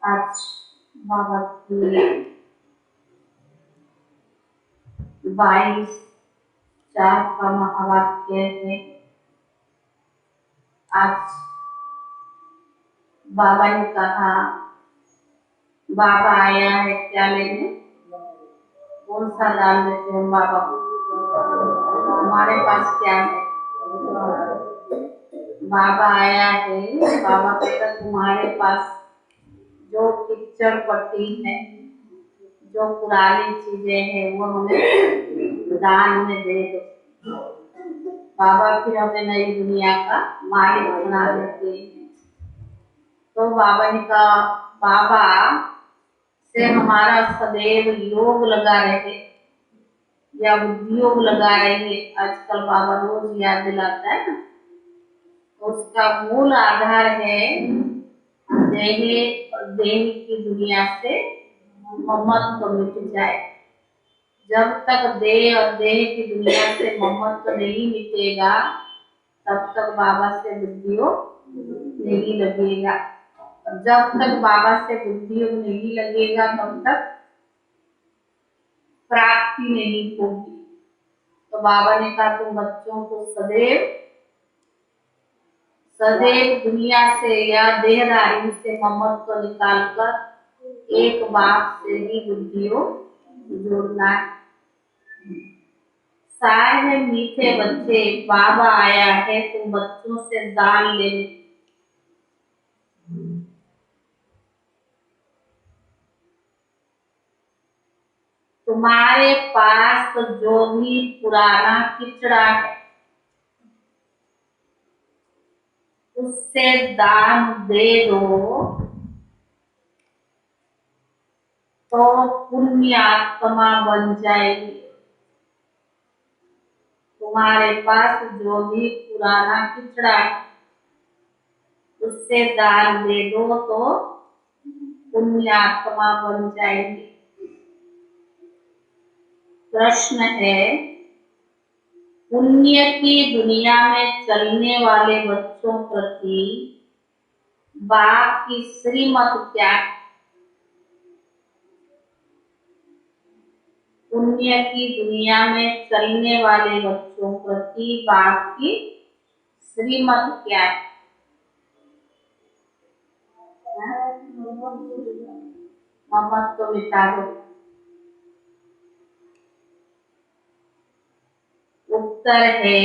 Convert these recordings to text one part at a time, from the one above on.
आज बाबा की 22/4 का महावाक्य है। आज बाबा ने कहा, बाबा आया है क्या लेने? कौन सा दान देते हैं बाबा को? हमारे पास क्या है? बाबा आया है, बाबा कहता तुम्हारे पास जो कीचड़ पट्टी है, जो पुरानी चीजें हैं, वो हमें दान में दे दो। बाबा फिर हमें नई दुनिया का मालिक बना देते हैं। तो बाबा ने कहा, बाबा से हमारा सदैव योग लगा रहे या उद्योग लगा रहे। आजकल बाबा रोज याद दिलाता है ना। उसका मूल आधार है देह और देह की दुनिया से ममत्व मिट जाए। जब तक देह और देह की दुनिया से ममत्व नहीं मिटेगा, तब तक बाबा से बुद्धियोग नहीं लगेगा। जब तक बाबा से बुद्धियोग नहीं लगेगा, तब तक प्राप्ति नहीं होगी। तो बाबा ने कहा तुम बच्चों को सदैव दुनिया से या देहदारी से ममत्व निकालकर एक बाप से ही बुद्धियोग जोड़ना है। सारे है मीठे बच्चे, बाबा आया है तुम बच्चों से दान लेने। तुम्हारे पास जो भी पुराना किचड़ा है, उससे दान दे दो तो पुण्य आत्मा बन जाएगी। तुम्हारे पास जो भी पुराना किचड़ा है, उससे दान दे दो तो पुण्य आत्मा बन जाएगी। प्रश्न है, पुण्य की दुनिया में चलने वाले बच्चों प्रति बाप की श्रीमत क्या है? पुण्य की दुनिया में चलने वाले बच्चों प्रति बाप की श्रीमत क्या है? ममत्व मिटा दो। उत्तर है,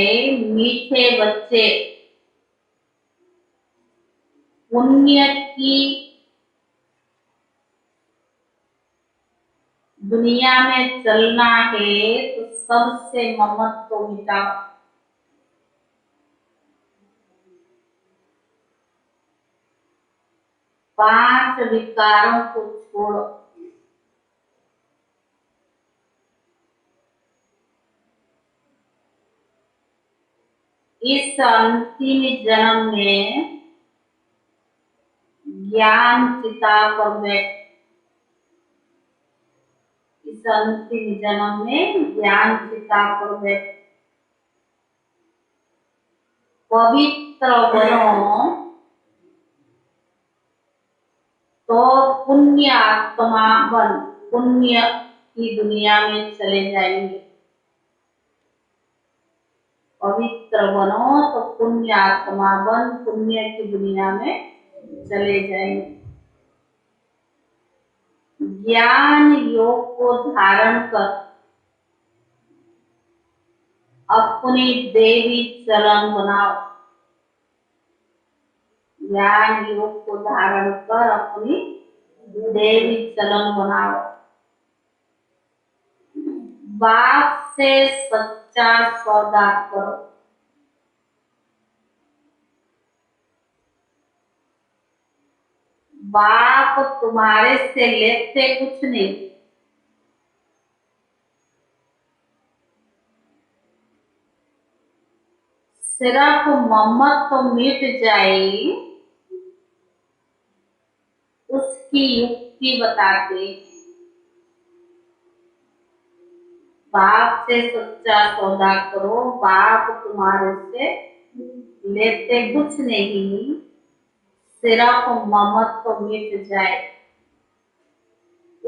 मीठे बच्चे, पुण्य की दुनिया में चलना है तो सबसे ममत्व मिटाओ। पांच विकारों को छोड़ो। इस अंतिम जन्म में ज्ञान चिता पर बैठ, इस अंतिम जन्म में ज्ञान चिता पर बैठ पवित्र बनो तो पुण्य आत्मा बन पुण्य की दुनिया में चले जाएंगे। पवित्र बनो तो पुण्य आत्मा बन पुण्य की दुनिया में चले जाएंगे। ज्ञान योग को धारण कर अपनी देवी चलन बनाओ। ज्ञान योग को धारण कर अपनी देवी चलन बनाओ। बाप से सच्चा सौदा करो। बाप तुम्हारे से लेते कुछ नहीं, सिर्फ मम्मत तो मिट जाए उसकी युक्ति बताते। बाप से सच्चा सौदा करो। बाप तुम्हारे से लेते कुछ नहीं, सिर्फ ममत्व तो मिट जाए।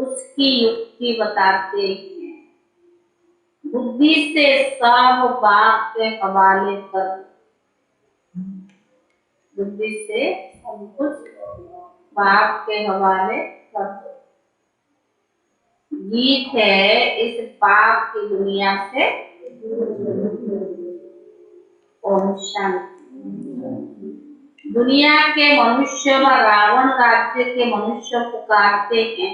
उसकी युक्ति बताते हैं। बुद्धि से सब बाप के हवाले कर, बुद्धि से सब कुछ बाप के हवाले कर दो। गीत है इस पाप की दुनिया से ओम शांति। दुनिया के मनुष्य व रावण राज्य के मनुष्य पुकारते हैं,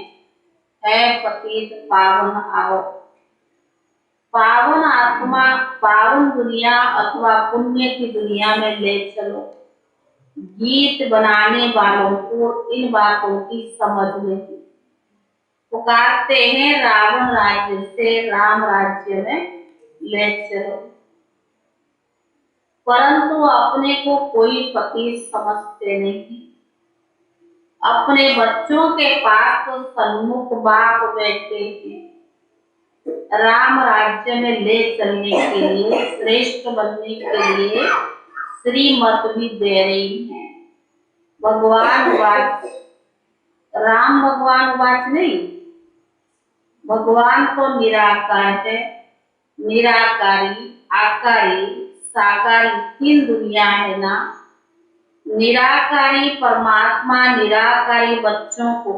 है पतित पावन आओ। पावन आत्मा पावन दुनिया अथवा पुण्य की दुनिया में ले चलो। गीत बनाने वालों को इन बातों की समझ नहीं। पुकारते हैं रावण राज्य से राम राज्य में ले चलो, परंतु अपने को कोई पति समझते नहीं। अपने बच्चों के पास तो सन्मुख बाप बैठे हैं, राम राज्य में ले चलने के लिए, श्रेष्ठ बनने के लिए श्रीमत भी दे रही है। भगवान वाच, राम भगवान वाच नहीं, भगवान तो निराकार है। निराकारी, आकारी, साकारी तीन दुनिया है ना। निराकारी परमात्मा निराकारी बच्चों को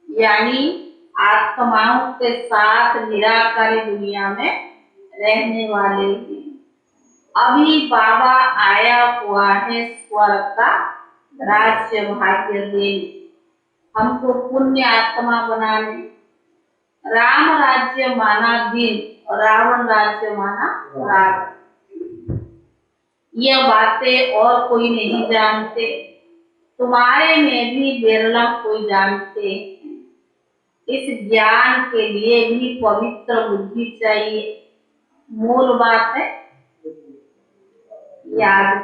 यानी आत्माओं के साथ निराकारी दुनिया में रहने वाले हैं। अभी बाबा आया हुआ है स्वर्ग का राज्य भाग्य देने, हमको पुण्य आत्मा बनाने। राम राज्य माना दिन और रावण राज्य माना रात। यह बातें और कोई नहीं जानते, तुम्हारे में भी बिरला कोई जानते हैं। इस ज्ञान के लिए भी पवित्र बुद्धि चाहिए। मूल बात है याद।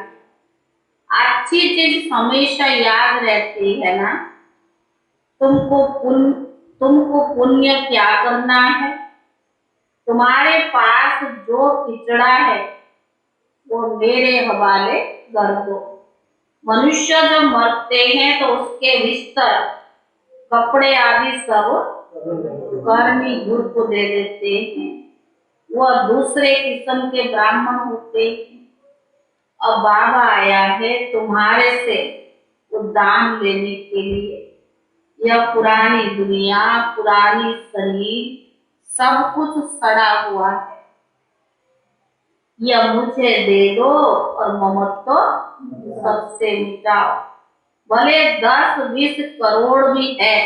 अच्छी चीज हमेशा याद रहती है ना। तुमको पुण्य क्या करना है? तुम्हारे पास जो पिछड़ा है वो मेरे हवाले कर दो। मनुष्य जब मरते हैं तो उसके बिस्तर, कपड़े आदि सब कर्मी गुरु को दे देते हैं। वह दूसरे किस्म के ब्राह्मण होते हैं। अब बाबा आया है तुम्हारे से उद्दान लेने के लिए। यह पुरानी दुनिया, पुरानी शरीर सब कुछ सड़ा हुआ है। यह मुझे दे दो और ममत्व सबसे मिटाओ। भले 10-20 करोड़ भी है,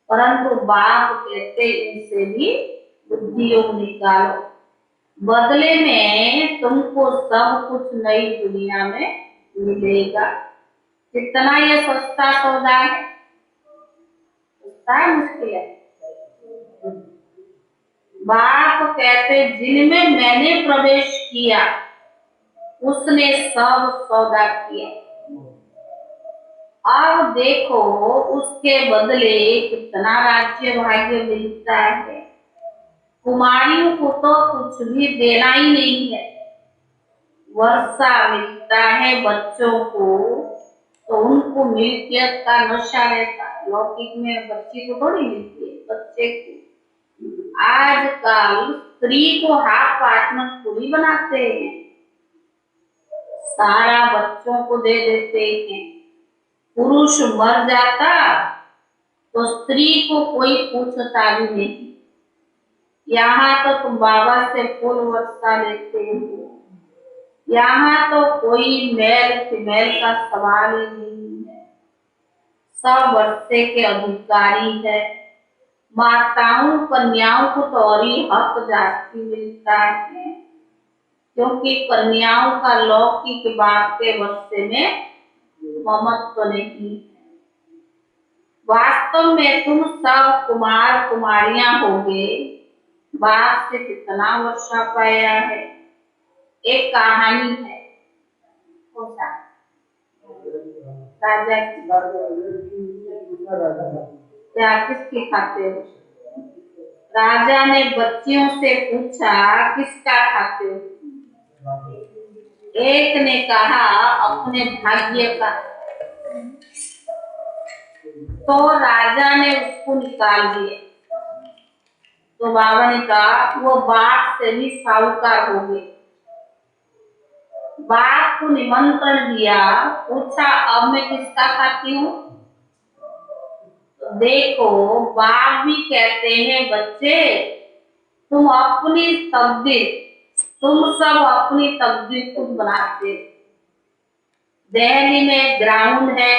परंतु बाप कहते इनसे भी बुद्धि योग निकालो। बदले में तुमको सब कुछ नई दुनिया में मिलेगा। कितना ये सस्ता सौदा है? सस्ता है मुश्किल है? बाप कहते जिनमें मैंने प्रवेश किया उसने सब सौदा किया। अब देखो उसके बदले कितना राज्य भाग्य मिलता है। कुमारियों को तो कुछ भी देना ही नहीं है। वर्षा मिलता है बच्चों को, तो उनको मिल्कियत का नशा रहता है। लौकिक में बच्ची को थोड़ी मिलती है, बच्चे को। आजकल स्त्री को हाफ पार्टनर थोड़ी बनाते हैं, सारा बच्चों को दे देते हैं। पुरुष मर जाता तो स्त्री को कोई पूछता भी नहीं। यहाँ तो तुम बाबा से फूल वर्षा लेते हो। यहाँ तो कोई मेल फीमेल का सवाल ही नहीं है, सब वर्षे के अधिकारी है। माताओं कन्याओं को तो और ही हक जास्ती मिलता है, क्योंकि कन्याओं का लौकिक बाप के वर्षे में ममत्व नहीं है। वास्तव में तुम सब कुमार कुमारियां होगे। बाप से कितना वर्षा पाया है। एक कहानी है राजा की। क्या किसकी खाते हो? राजा ने बच्चियों से पूछा किसका खाते हो? एक ने कहा अपने भाग्य का, तो राजा ने उसको निकाल दिया। तो बाबा ने कहा वो बाप से भी साहूकार हो गए। बाप को निमंत्रण दिया, पूछा अब मैं किसका खाती हूँ? तो देखो बाप भी कहते हैं बच्चे तुम अपनी तकदीर, तुम सब अपनी तकदीर खुद बनाते। दिल्ली में एक ग्राउंड है,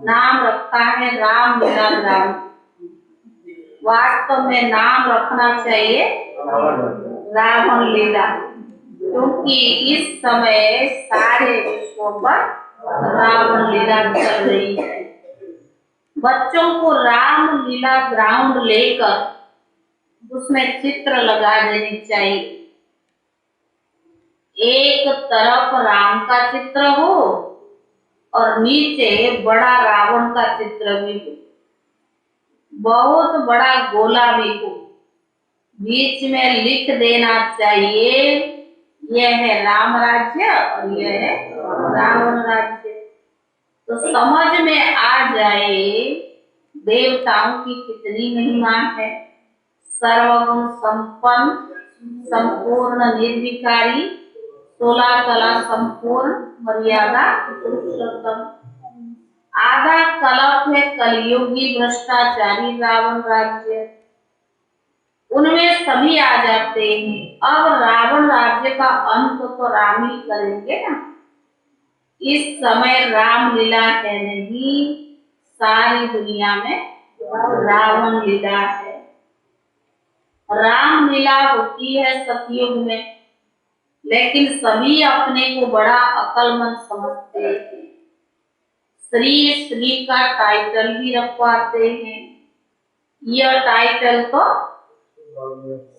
नाम रखा है रामलीला ग्राउंड। वास्तव में नाम रखना चाहिए रावण लीला, क्योंकि इस समय सारे विश्व पर रावण लीला चल रही है। बच्चों को राम लीला ग्राउंड लेकर उसमें चित्र लगा देनी चाहिए। एक तरफ राम का चित्र हो और नीचे बड़ा रावण का चित्र भी हो, बहुत बड़ा गोला भी हो, बीच में लिख देना चाहिए यह है राम राज्य और यह है रावण राज्य। तो समझ में आ जाए देवताओं की कितनी महिमा है। सर्वगुण संपन्न, संपूर्ण निर्विकारी, 16 कला संपूर्ण, मर्यादा पुरुषोत्तम। आधा कलप है कलयुगी भ्रष्टाचारी रावण राज्य, उनमें सभी आ जाते हैं। अब रावण राज्य का अंत तो राम ही करेंगे ना। इस समय रामलीला है नहीं, सारी दुनिया में रावण लीला है। रामलीला होती है सतयुग में, लेकिन सभी अपने को बड़ा अक्लमंद समझते हैं। श्री श्री का टाइटल भी रखवाते हैं। यह टाइटल तो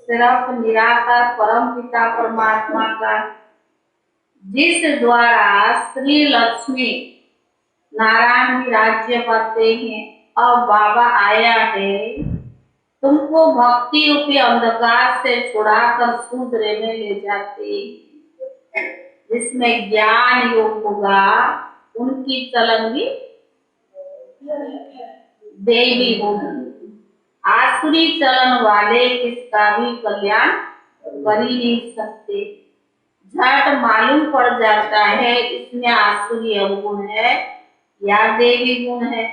सिर्फ निराकार परम पिता परमात्मा का, जिस द्वारा श्री लक्ष्मी नारायण भी राज्य पाते हैं। अब बाबा आया है तुमको भक्ति रूपी अंधकार से छुड़ाकर सूत्र में ले जाते, जिसमें ज्ञान योग होगा उनकी चलन भी देवी होगी। आसुरी चलन वाले किसका भी कल्याण कर ही नहीं सकते। झट मालूम पड़ जाता है इसमें आसुरी अवगुण है या देवी गुण है।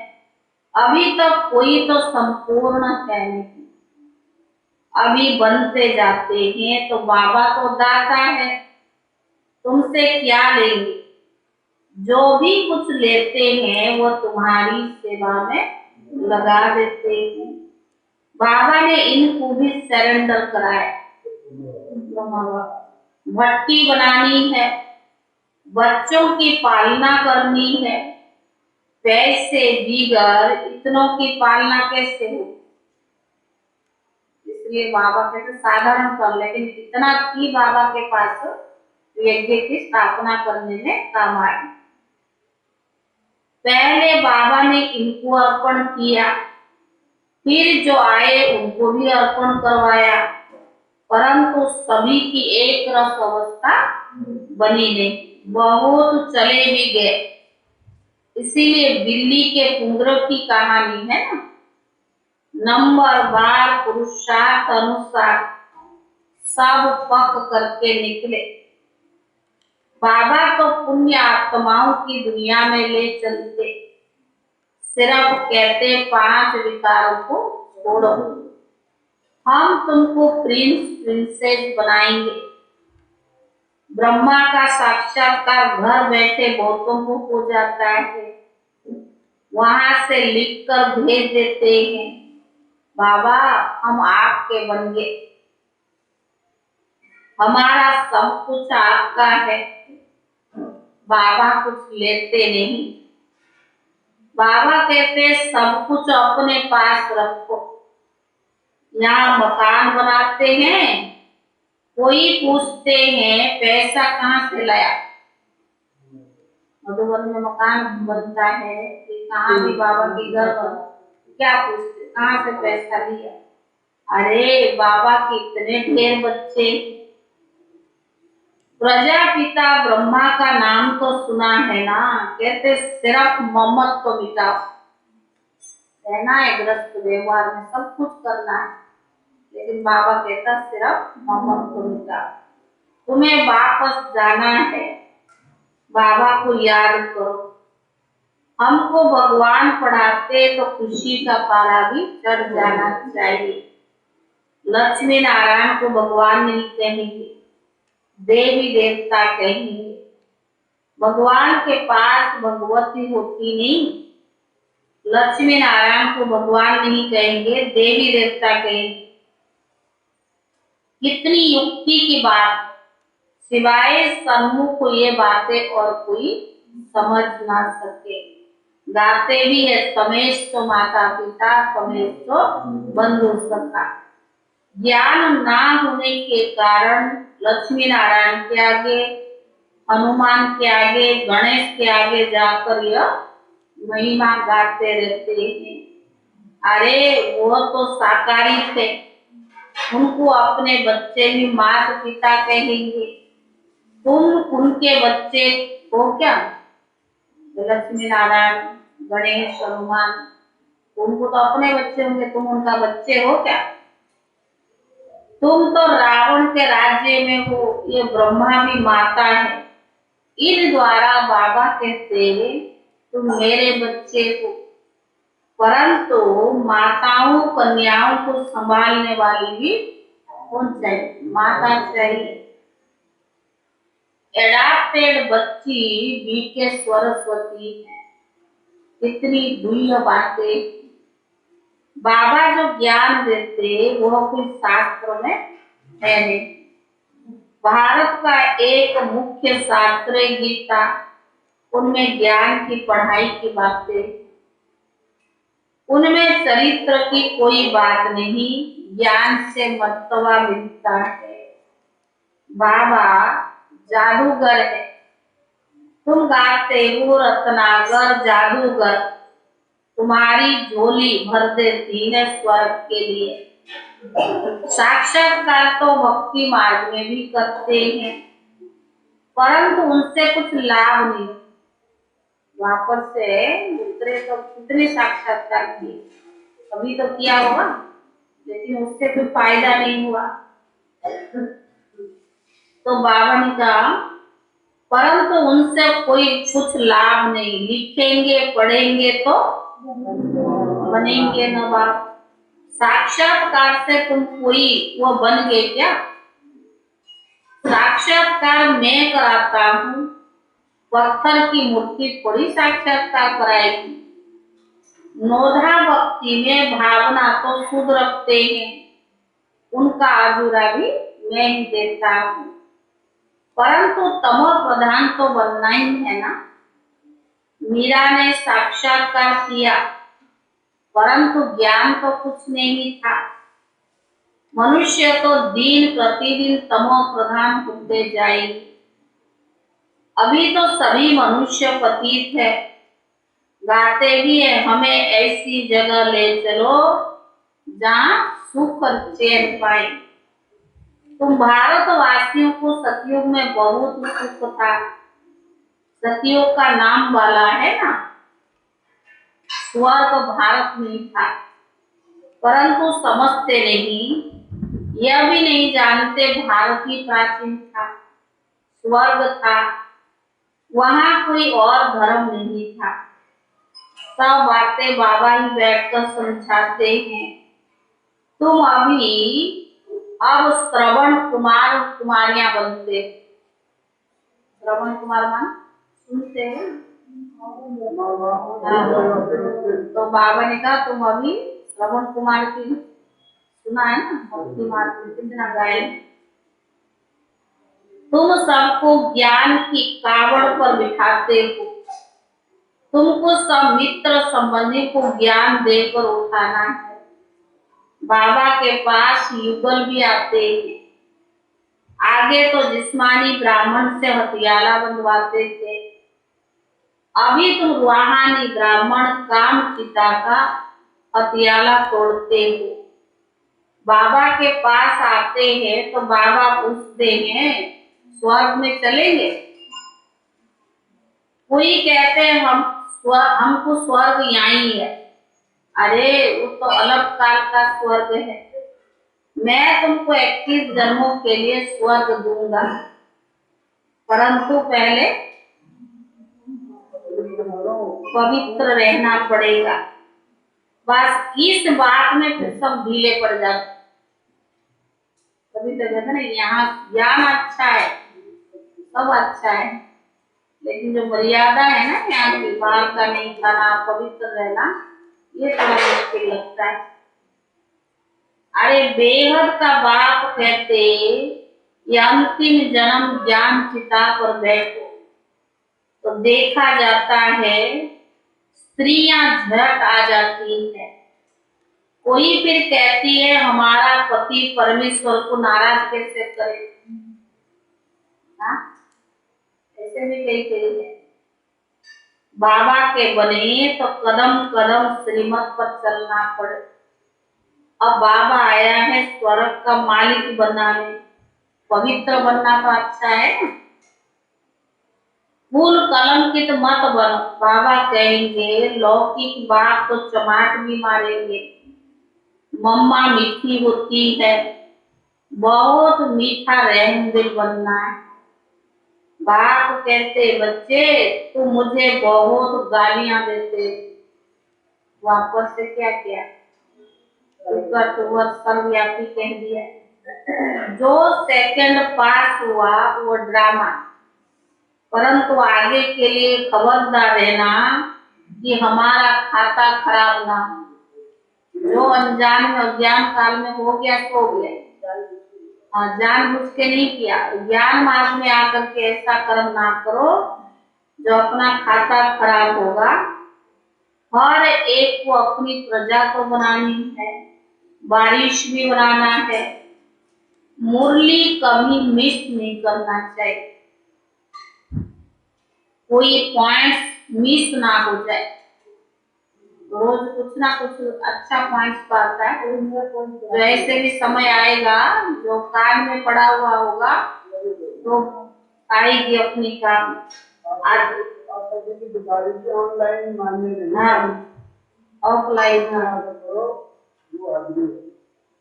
अभी तक कोई तो संपूर्ण है नहीं, अभी बनते जाते हैं। तो बाबा तो दाता है, तुमसे क्या लेंगे? जो भी कुछ लेते हैं वो तुम्हारी सेवा में लगा देते हैं। बाबा ने इनको भी सरेंडर कराया। भट्टी बनानी है, बच्चों की पालना करनी है, पैसे बिगर इतनों की पालना कैसे हो? इसलिए बाबा कहते साधारण कर, लेकिन इतना की बाबा के पास यज्ञ की स्थापना करने में काम आए। पहले बाबा ने इनको अर्पण किया, फिर जो आए उनको भी अर्पण करवाया, परंतु सभी की एक रस अवस्था बनी नहीं, बहुत चले भी गए। इसीलिए बिल्ली के पुंगरों की कहानी है ना, नंबर बार पुरुषार्थ अनुसार सब पक करके निकले। बाबा तो पुण्य आत्माओं की दुनिया में ले चलते, सिर्फ कहते 5 विकारों को छोड़ो, हम तुमको प्रिंस प्रिंसेस बनाएंगे। ब्रह्मा का साक्षात्कार घर बैठे बहुतों को हो जाता है, वहां से लिखकर भेज देते हैं बाबा हम आपके बन गए, हमारा सब कुछ आपका है। बाबा कुछ लेते नहीं, बाबा कहते सब कुछ अपने पास रखो। यहाँ मकान बनाते हैं, कोई पूछते हैं पैसा कहाँ से लाया। मधुबन में मकान बनता है कि कहाँ भी बाबा के घर पर क्या पूछते कहाँ से पैसा लिया? अरे बाबा के इतने ढेर बच्चे, प्रजापिता ब्रह्मा का नाम तो सुना है ना, कहते सिर्फ ममत्व तो मिटाओ, रहना है, गृहस्थ व्यवहार में सब कुछ करना है, लेकिन बाबा कहता सिर्फ ममत्व का। तुम्हें वापस जाना है, बाबा को याद करो। हमको भगवान पढ़ाते तो खुशी का पारा भी चढ़ जाना चाहिए। लक्ष्मी नारायण को भगवान नहीं कहेंगे, देवी देवता कहेंगे। भगवान के पास भगवती होती नहीं। लक्ष्मी नारायण को भगवान नहीं कहेंगे, देवी देवता कहेंगे। कितनी युक्ति की बात, सिवाय सन्मुख को ये बातें और कोई समझ ना सके। गाते भी है समेश तो माता पिता, समेश तो बंधु सखा। ज्ञान ना होने के कारण लक्ष्मी नारायण के आगे, हनुमान के आगे, गणेश के आगे जाकर यह महिमा गाते रहते हैं। अरे वो तो साकारी थे, उनको अपने बच्चे भी माता पिता कहेंगे। तुम उनके बच्चे हो क्या? लक्ष्मी नारायण, गणेश, हनुमान, उनको तो अपने बच्चे होंगे, तुम उनका बच्चे हो क्या? तुम तो रावण के राज्य में हो, ये ब्रह्मा भी माता है। इन द्वारा बाबा कहते हैं तुम मेरे बच्चे हो, परंतु माताओं कन्याओं को संभालने वाली भी कौन चाहिए? माता चाहिए। एडाप्टेड बच्ची बीके सरस्वती है। कितनी दुर्लभ बातें। बाबा जो ज्ञान देते वह कोई शास्त्र में है नहीं। भारत का एक मुख्य शास्त्र है गीता, उनमें ज्ञान की पढ़ाई की बातें, उनमें चरित्र की कोई बात नहीं, ज्ञान से मर्तबा मिलता है। बाबा जादूगर है, तुम गाते हो रत्नागर जादूगर, तुम्हारी झोली भर देती है स्वर्ग के लिए। साक्षात्कार तो भक्ति मार्ग में भी करते हैं, परंतु उनसे कुछ लाभ नहीं। वापस से दूसरे तो कितने साक्षात्कार किए, अभी तो किया होगा, लेकिन उससे कोई फायदा नहीं हुआ। तो बाबा ने कहा परंतु उनसे कोई कुछ लाभ नहीं, लिखेंगे पढ़ेंगे तो बनेंगे नवाब। साक्षात्कार से तुम कोई वो बन गए क्या? साक्षात्कार मैं कराता हूँ, पत्थर की मूर्ति थोड़ी साक्षात्कार कराएगी। नोधा भक्ति में भावना तो शुद्ध रखते हैं, उनका अधूरा भी मैं ही देता हूँ, परंतु तमो प्रधान तो बनना ही है ना। मीरा ने साक्षात्कार किया, परंतु ज्ञान तो कुछ नहीं था। मनुष्य तो दिन प्रतिदिन तमो प्रधान होते जाएगी। अभी तो सभी मनुष्य पतित है, गाते भी है हमें ऐसी जगह ले चलो जहाँ सुख और चैन पाए। तुम भारतवासियों को सतयुग में बहुत सुख था, सतयुग का नाम वाला है ना, स्वर्ग भारत में था, परंतु समझते नहीं, यह भी नहीं जानते भारत ही प्राचीन था, स्वर्ग था, वहां कोई और धर्म नहीं था। सब बातें बाबा ही बैठकर समझाते हैं। तुम अभी अब श्रवण कुमार कुमारियां बनते। श्रवण कुमार मान सुनते हैं। तो बाबा ने कहा तुम अभी श्रवण कुमार की सुना है ना, भक्ति मार्ग में कितना गाए। तुम सबको ज्ञान की कावड़ पर बिठाते हो, तुमको सब मित्र संबंधी को ज्ञान देकर उठाना है। बाबा के पास युगल भी आते हैं। आगे तो जिस्मानी ब्राह्मण से हथियाला बंधवाते थे, अभी तुम रूहानी ब्राह्मण काम चिता का हथियाला तोड़ते हो। बाबा के पास आते हैं तो बाबा पूछते हैं स्वर्ग में चलेंगे? कोई कहते हैं हमको स्वर्ग यहाँ ही है, अरे वो तो अलग काल का स्वर्ग है। मैं तुमको 21 जन्मों के लिए स्वर्ग दूंगा, परंतु पहले पवित्र रहना पड़ेगा। बस इस बात में फिर सब ढीले पड़ जाते। कभी तो कहते ना यहाँ ज्ञान अच्छा है, सब अच्छा है, लेकिन जो मर्यादा है ना यहाँ की, बाहर का नहीं खाना, पवित्र रहना, ये थोड़ा मुश्किल लगता है। अरे बेहद का बाप कहते ये अंतिम जन्म ज्ञान चिता पर बैठो तो देखा जाता है स्त्रियां झट आ जाती है। कोई फिर कहती है हमारा पति परमेश्वर को नाराज कैसे करे, ऐसे भी कई कही है। बाबा के बने तो कदम कदम श्रीमत पर चलना पड़े। अब बाबा आया है स्वर्ग का मालिक बनाने, पवित्र बनना तो अच्छा है। फूल कलंकित मत बनो, बाबा कहेंगे लौकिक बात तो चमाट भी मारेंगे। मम्मा मीठी होती है, बहुत मीठा रहम दिल बनना है। बाप कहते बच्चे तू मुझे बहुत गालियां देते, वापस से क्या किया, सर्वव्यापी कह दिया। जो सेकंड पास हुआ वो ड्रामा, परंतु आगे के लिए खबरदार रहना कि हमारा खाता खराब ना हो। जो अनजान में अज्ञान काल में हो गया तो हो गया, जानबूझ के नहीं किया। ज्ञान मार्ग में आकर के ऐसा कर्म ना करो जो अपना खाता खराब होगा। हर एक को अपनी प्रजा को बनानी है, बारिश भी बनाना है, मुरली कभी मिस नहीं करना चाहिए, कोई पॉइंट मिस ना हो जाए। रोज कुछ ना कुछ अच्छा पॉइंट पाता है। तो ऐसे भी समय आएगा जो कान में पड़ा हुआ होगा तो आएगी अपनी काम। ऑफलाइन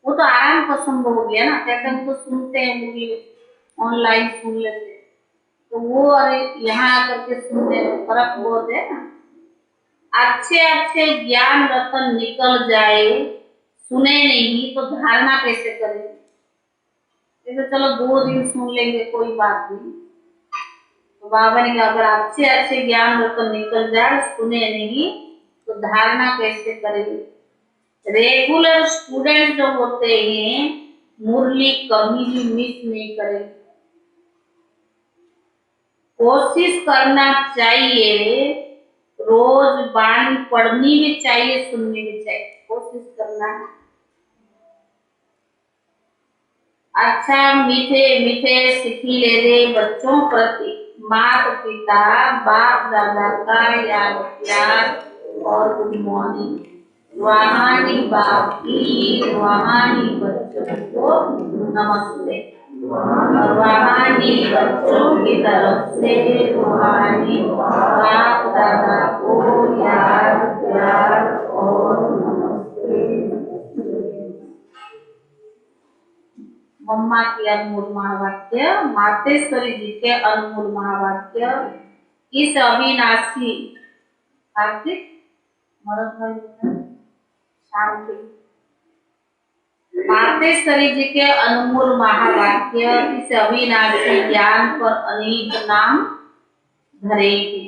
वो तो आराम पसंद हो गया ना, कहते हम तो सुनते हैं मूवी, ऑनलाइन सुन लेते, तो वो अरे यहाँ आकर के सुनते हैं, फर्क बहुत है ना। अच्छे अच्छे ज्ञान रतन निकल जाए, सुने नहीं तो धारणा कैसे करेंगे। तो चलो 2 दिन सुन लेंगे कोई बात नहीं, तो बाबा ने कहा अगर अच्छे अच्छे ज्ञान रतन निकल जाए, सुने नहीं तो धारणा कैसे करेंगे। रेगुलर स्टूडेंट जो होते हैं मुरली कभी भी मिस नहीं करेंगे। कोशिश करना चाहिए, रोज बाणी पढ़नी भी चाहिए, सुननी भी चाहिए, कोशिश करना है। अच्छा मीठे मीठे सिखिले दे बच्चों प्रति माता पिता बाप दादा का याद प्यार और गुड मॉर्निंग। रूहानी बाप की रूहानी बच्चों को नमस्ते, रूहानी बच्चों की तरफ से रूहानी बाप दादा को याद प्यार और नमस्ते। मम्मा के अनमोल महावाक्य, मातेश्वरी जी के अनमोल महावाक्य, इस अविनाशी कार्तिक शांति मातेश्वरी जी के अनमोल महावाक्य, इस अविनाशी ज्ञान पर अनेक नाम धरेंगे।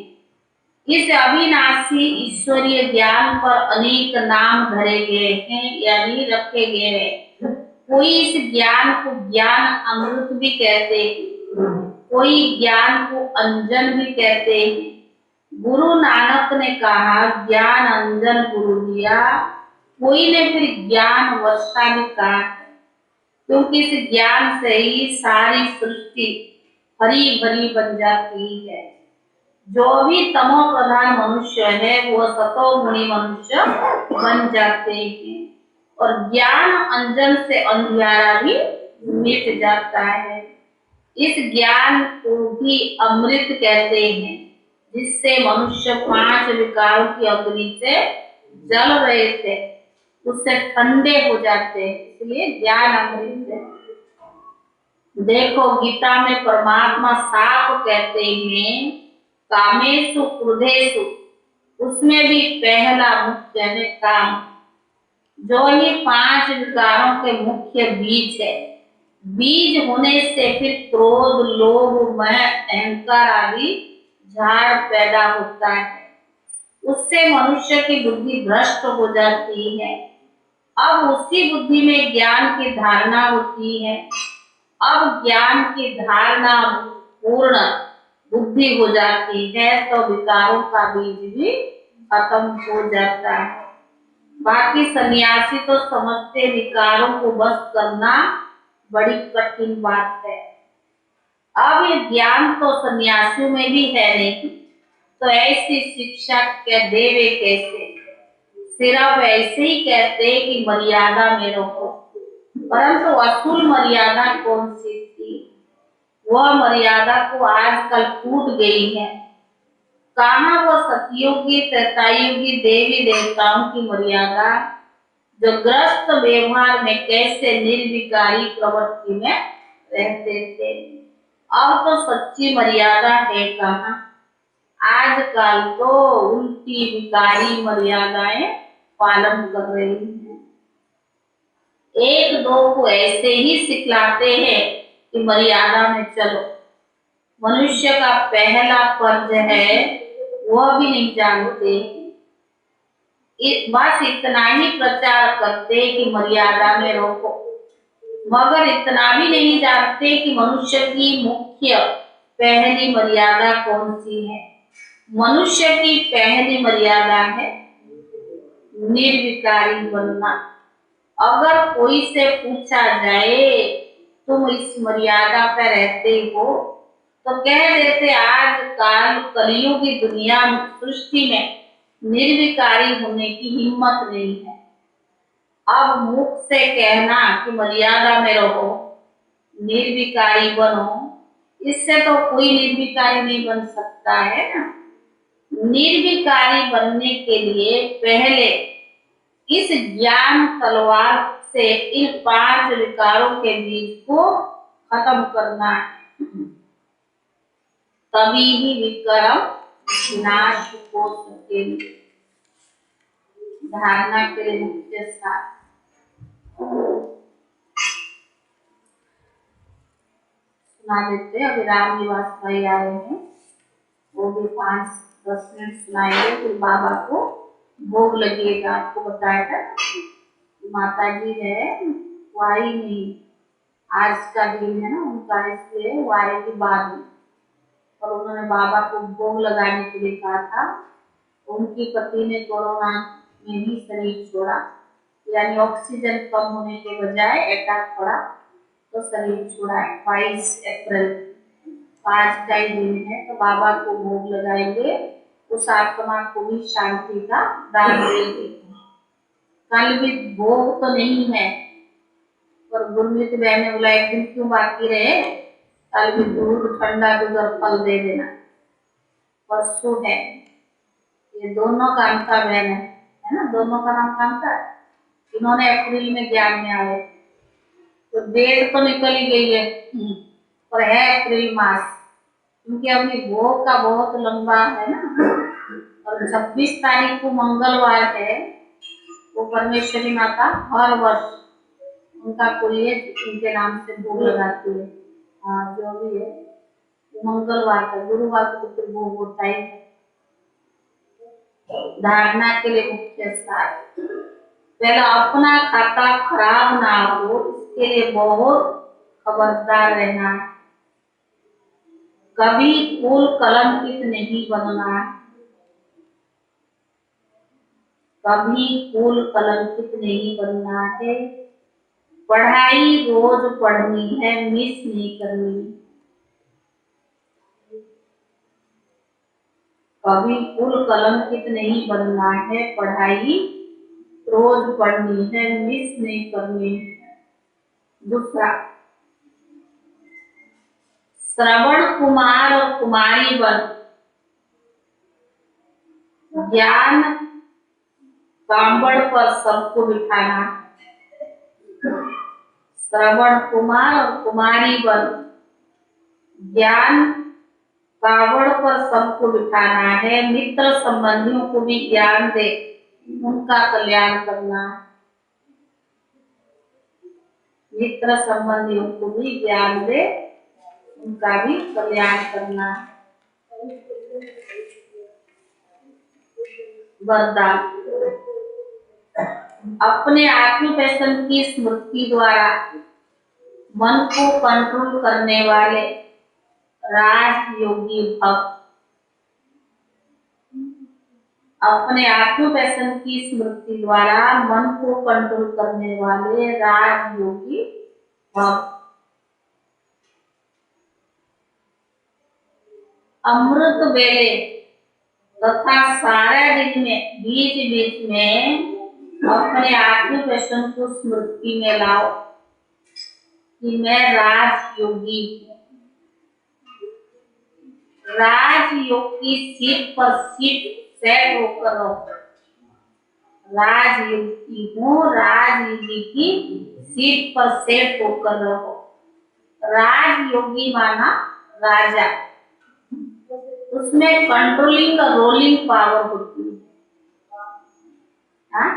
इस अविनाशी ईश्वरीय ज्ञान पर अनेक नाम धरे गए हैं, यानी रखे गए हैं। कोई इस ज्ञान को ज्ञान अमृत भी कहते हैं, कोई ज्ञान को अंजन भी कहते हैं। गुरु नानक ने कहा ज्ञान अंजन गुरु दिया, कोई ने फिर ज्ञान वर्षा भी कहा, क्योंकि इस ज्ञान से ही सारी सृष्टि हरी भरी बन जाती है। जो भी तमो प्रधान मनुष्य है वो सतो गुणी मनुष्य बन जाते हैं, और ज्ञान अंजन से अंधियारा भी मिट जाता है। इस ज्ञान को भी अमृत कहते हैं, जिससे मनुष्य 5 विकारों की अग्नि से जल रहे थे उससे ठंडे हो जाते हैं, इसलिए ज्ञान अमृत है। देखो गीता में परमात्मा साफ कहते हैं, कामेषु क्रोधेषु, उसमें भी पहला मुख्य है काम, जो ये 5 विकारों के मुख्य बीज है। बीज होने से फिर क्रोध, लोभ, मोह, अहंकार आदि झाड़ पैदा होता है। उससे मनुष्य की बुद्धि भ्रष्ट हो जाती है। अब उसी बुद्धि में ज्ञान की धारणा होती है। अब ज्ञान की धारणा पूर्ण बुद्धि हो जाती है तो विकारों का बीज भी खत्म हो जाता है। बाकी सन्यासी तो समझते विकारों को बस करना बड़ी कठिन बात है। अब ये ज्ञान तो सन्यासियों में भी है नहीं, तो ऐसी शिक्षा के देवे कैसे? सिर्फ ऐसे ही कहते कि मर्यादा में रहो, परंतु असूल मर्यादा कौन सी थी? वह मर्यादा को आजकल टूट गई है। कहाँ वो सतयुगी त्रेतायुगी देवी देवताओं की मर्यादा, जो ग्रस्त व्यवहार में कैसे निर्विकारी प्रवृत्ति में रहते थे। अब तो सच्ची मर्यादा है कहाँ? आजकल तो उल्टी विकारी मर्यादाएं पालन कर रही हैं। एक दो को ऐसे ही सिखलाते हैं कि मर्यादा में चलो। मनुष्य का पहला फर्ज है वह भी नहीं जानते। बस इतना ही प्रचार करते कि मर्यादा में रहो, मगर इतना भी नहीं जानते कि मनुष्य की मुख्य पहली मर्यादा कौन सी है। मनुष्य की पहली मर्यादा है निर्विकारी बनना। अगर कोई से पूछा जाए तुम इस मर्यादा पर रहते हो, तो कह देते आजकल कलियुग की दुनिया सृष्टि में निर्विकारी होने की हिम्मत नहीं है। अब मुख से कहना कि मर्यादा में रहो, निर्विकारी बनो, इससे तो कोई निर्विकारी नहीं बन सकता है ना। निर्विकारी बनने के लिए पहले इस ज्ञान तलवार से इन 5 विकारों के बीज को खत्म करना है, तभी ही विक्रम विनाश हो सकेंगे। धारणा के लिए मुख्य सार सुना देते। अभी राम निवास भाई आए हैं, वो भी 5-10 मिनट सुनाएंगे, फिर बाबा को भोग लगेगा। आपको बताया था माता जी है वो आई नहीं, आज का दिन है ना उनका, इसलिए वो आएगी बाद में। और उन्होंने बाबा को भोग लगाने के लिए कहा था। उनकी पति ने कोरोना में ही शरीर छोड़ा, यानी ऑक्सीजन कम होने के बजाय अटैक पड़ा तो शरीर छोड़ा। 22 अप्रैल 5 का ही दिन है, तो बाबा को भोग लगाएंगे, उस आत्मा को भी शांति का दान देंगे। कल भी भोग तो नहीं है, पर गुरमीत बहन ने बोला एक दिन क्यों बाकी रहे, कल भी दूध ठंडा दूध और फल दे देना। परसों है, ये दोनों कामता बहन है ना, दोनों का नाम कामता है। इन्होंने अप्रैल में ज्ञान में आए, तो डेट तो निकल ही गई है, पर है अप्रैल मास, क्योंकि अभी भोग का बहुत लंबा है ना। और 26 तारीख को मंगलवार है, वो परमेश्वरी माता हर वर्ष उनका कोई उनके नाम से भोग लगाती है। हाँ जो भी है, मंगलवार का, गुरुवार को फिर भोग होता है। धारणा के लिए मुख्य सार, पहला अपना खाता खराब ना हो, इसके लिए बहुत खबरदार रहना है। कभी फूल कलंकित नहीं बनना, कभी फूल कलंकित नहीं बनना है। पढ़ाई रोज पढ़नी है, मिस नहीं करनी। कभी फूल कलंकित नहीं बनना है, पढ़ाई रोज पढ़नी है, मिस नहीं करनी है। दूसरा, श्रवण कुमार और कुमारी बन ज्ञान कांबड़ पर सबको बिठाना। श्रवण कुमार और कुमारी वन, ज्ञान कावड़ पर सबको बिठाना है। मित्र संबंधियों को भी ज्ञान दे, उनका कल्याण करना। मित्र संबंधियों को भी ज्ञान दे, उनका भी कल्याण करना। वरदान, अपने ऑक्यूपेशन की स्मृति द्वारा मन को कंट्रोल करने वाले राजयोगी भव। अपने ऑक्यूपेशन की स्मृति द्वारा मन को कंट्रोल करने वाले राजयोगी भव। अमृत वेले तथा सारा दिन में बीच बीच में अपने ऑक्यूपेशन को स्मृति में लाओ कि मैं राजयोगी हूँ। राजयोग की सीट पर सीट सेट होकर रहो। राजयोगी हूँ, राजयोगी की सीट पर सेट होकर रहो। राजयोगी माना राजा, उसमें कंट्रोलिंग रोलिंग पावर होती है। हाँ?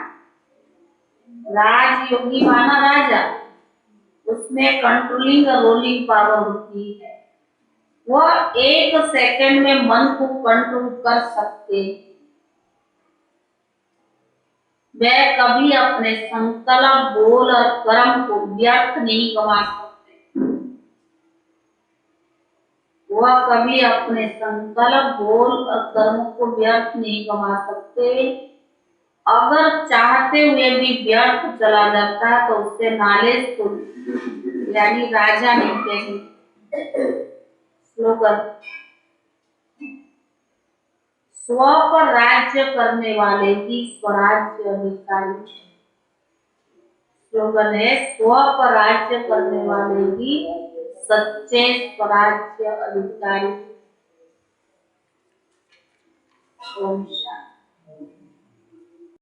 राजयोगी माना राजा, उसमें कंट्रोलिंग रोलिंग पावर होती है। वह 1 सेकंड में मन को कंट्रोल कर सकते। वे कभी अपने संकल्प, बोल और कर्म को व्यर्थ नहीं गवा सकते। वह कभी अपने संकल्प, बोल और कर्म को व्यर्थ नहीं गवा सकते। अगर चाहते हुए भी व्यर्थ चला जाता तो उससे नॉलेज को यानी राजा नहीं कहेंगे। स्लोगन, स्व पर राज्य करने वाले ही स्वराज्य अधिकारी। स्लोगन है, स्व पर राज्य करने वाले ही सच्चे स्वराज्य अधिकारी। ओम शांति।